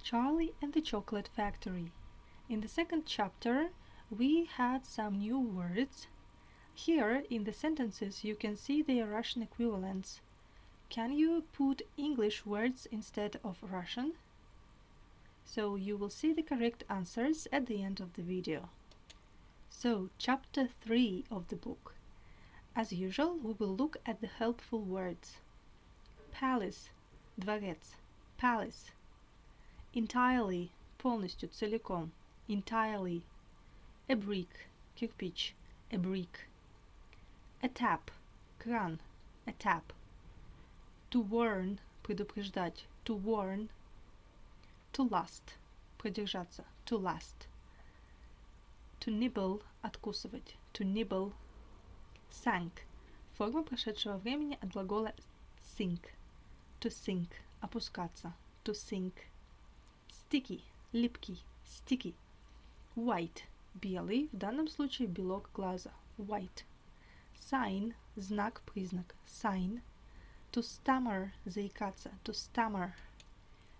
Charlie and the Chocolate Factory. In the second chapter, we had some new words. Here, in the sentences, you can see their Russian equivalents. Can you put English words instead of Russian? So you will see the correct answers at the end of the video. So, chapter 3 of the book. As usual, we will look at the helpful words. Palace, дворец, palace. Entirely, полностью, целиком, entirely. A brick, кирпич, a brick. A tap, кран, a tap. To warn, предупреждать, to warn. To last, продержаться, to last. To nibble, откусывать, to nibble. Sank, форма прошедшего времени от глагола sink. To sink, опускаться, to sink. Sticky, липкий, sticky. White, белый, в данном случае белок глаза, white. Sign, знак, признак, sign. To stammer, заикаться, to stammer.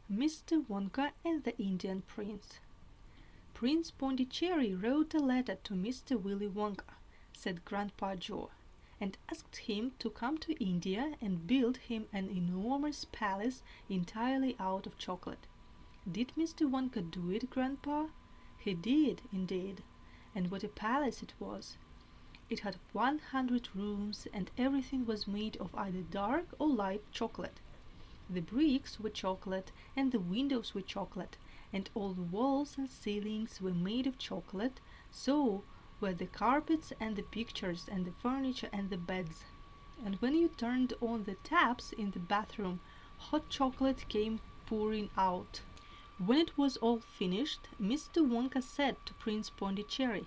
Mr. Wonka and the Indian Prince. Prince Pondicherry wrote a letter to Mr. Willy Wonka, said Grandpa Joe, and asked him to come to India and build him an enormous palace entirely out of chocolate. Did Mr. Wonka do it, Grandpa? He did, indeed. And what a palace it was! It had 100 rooms, and everything was made of either dark or light chocolate. The bricks were chocolate, and the windows were chocolate, and all the walls and ceilings were made of chocolate, so were the carpets and the pictures and the furniture and the beds. And when you turned on the taps in the bathroom, hot chocolate came pouring out. When it was all finished, Mr. Wonka said to Prince Pondicherry,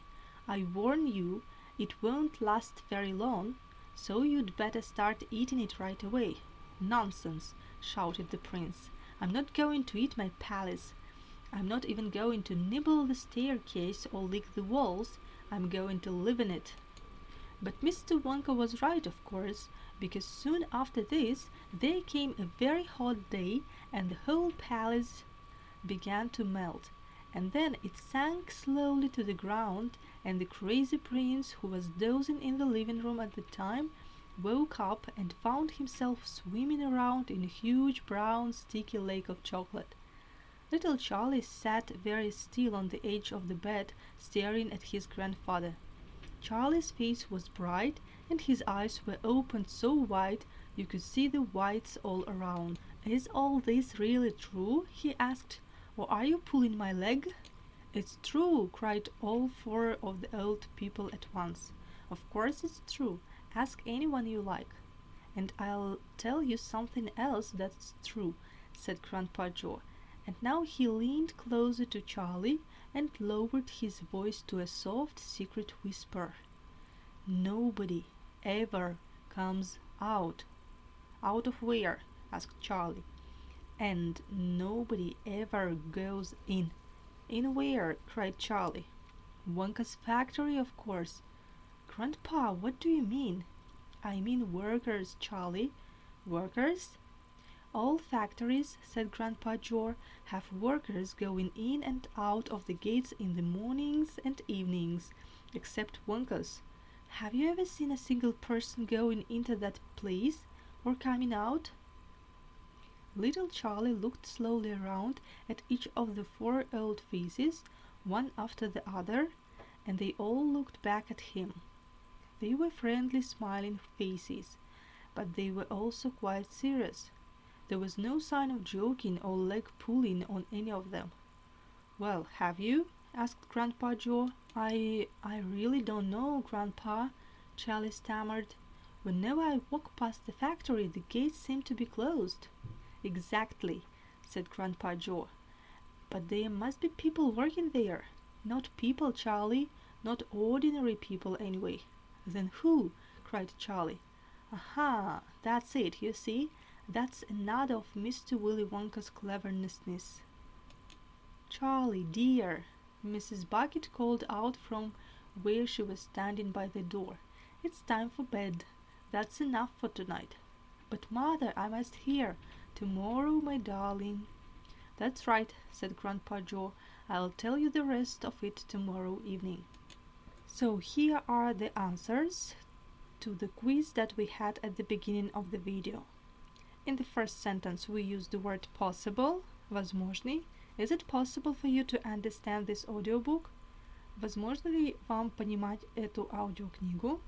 "I warn you, it won't last very long, so you'd better start eating it right away." "Nonsense!" shouted the prince. "I'm not going to eat my palace. I'm not even going to nibble the staircase or lick the walls. I'm going to live in it." But Mr. Wonka was right, of course, because soon after this there came a very hot day, and the whole palace began to melt, and then it sank slowly to the ground, and the crazy prince, who was dozing in the living room at the time, woke up and found himself swimming around in a huge brown sticky lake of chocolate. Little Charlie sat very still on the edge of the bed, staring at his grandfather. Charlie's face was bright, and his eyes were opened so wide you could see the whites all around. "Is all this really true?" he asked. "Or are you pulling my leg?" "It's true!" cried all four of the old people at once. "Of course it's true. Ask anyone you like." "And I'll tell you something else that's true," said Grandpa Joe. And now he leaned closer to Charlie and lowered his voice to a soft secret whisper. "Nobody ever comes out." "Out of where?" asked Charlie. "And nobody ever goes in." "In where?" cried Charlie. "Wonka's factory, of course." "Grandpa, what do you mean?" "I mean workers, Charlie." "Workers?" "All factories," said Grandpa Joe, "have workers going in and out of the gates in the mornings and evenings, except Wonka's. Have you ever seen a single person going into that place, or coming out?" Little Charlie looked slowly around at each of the four old faces, one after the other, and they all looked back at him. They were friendly, smiling faces, but they were also quite serious. There was no sign of joking or leg pulling on any of them. "Well, have you?" asked Grandpa Joe. I really don't know, Grandpa," Charlie stammered. "Whenever I walk past the factory, the gates seem to be closed." "Exactly," said Grandpa Joe. "But there must be people working there." "Not people, Charlie. Not ordinary people, anyway." "Then who?" cried Charlie. "Aha! That's it, you see. That's another of Mr. Willy Wonka's cleverness's." "Charlie, dear," Mrs. Bucket called out from where she was standing by the door. "It's time for bed. That's enough for tonight." "But, Mother, I must hear." "Tomorrow, my darling." That's right, said Grandpa Joe. I'll tell you the rest of it tomorrow evening. So here are the answers to the quiz that we had at the beginning of the video. In the first sentence we used the word possible, возможный. Is it possible for you to understand this audiobook? Возможно ли вам понимать эту аудиокнигу?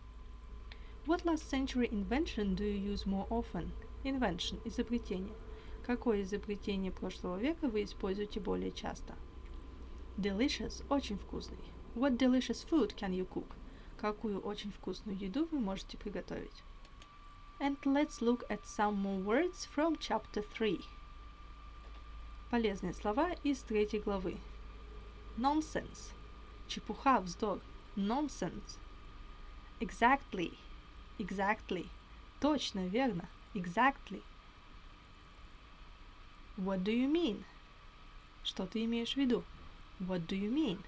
What last century invention do you use more often? Invention – изобретение. Какое изобретение прошлого века вы используете более часто? Delicious – очень вкусный. What delicious food can you cook? Какую очень вкусную еду вы можете приготовить? And let's look at some more words from chapter 3. Полезные слова из 3 главы. Nonsense. Чепуха, вздор. Nonsense. Exactly. Exactly. Точно, верно. Exactly. What do you mean? Что ты имеешь в виду? What do you mean?